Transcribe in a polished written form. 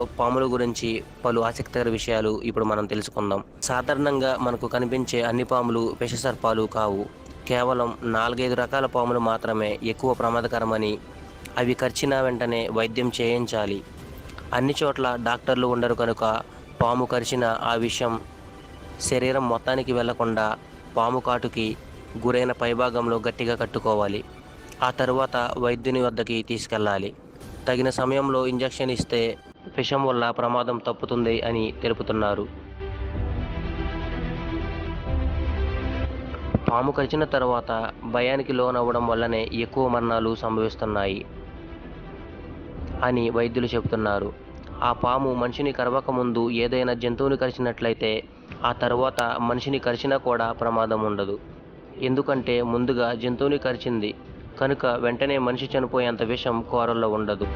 పాముల గురించి పలు ఆసక్తికర విషయాలు ఇప్పుడు మనం తెలుసుకుందాం. సాధారణంగా మనకు కనిపించే అన్ని పాములు విషసర్పాలు కావు. కేవలం 4, 5 రకాల పాములు మాత్రమే ఎక్కువ ప్రమాదకరమని, అవి కరిచిన వెంటనే వైద్యం చేయించాలి. అన్ని చోట్ల డాక్టర్లు ఉండరు కనుక పాము కరిచిన ఆ విషం శరీరం మొత్తానికి వెళ్లకుండా పాము కాటుకి గురైన పైభాగంలో గట్టిగా కట్టుకోవాలి. ఆ తరువాత వైద్యుని వద్దకి తీసుకెళ్ళాలి. తగిన సమయంలో ఇంజెక్షన్ ఇస్తే విషం వల్ల ప్రమాదం తప్పుతుంది అని తెలుపుతున్నారు. పాము కరిచిన తర్వాత భయానికి లోనవ్వడం వల్లనే ఎక్కువ మరణాలు సంభవిస్తున్నాయి అని వైద్యులు చెబుతున్నారు. ఆ పాము మనిషిని కరవక ముందు ఏదైనా జంతువుని కరిచినట్లయితే ఆ తరువాత మనిషిని కరిచినా కూడా ప్రమాదం ఉండదు. ఎందుకంటే ముందుగా జంతువుని కరిచింది కనుక వెంటనే మనిషి చనిపోయేంత విషం కోరల్లో ఉండదు.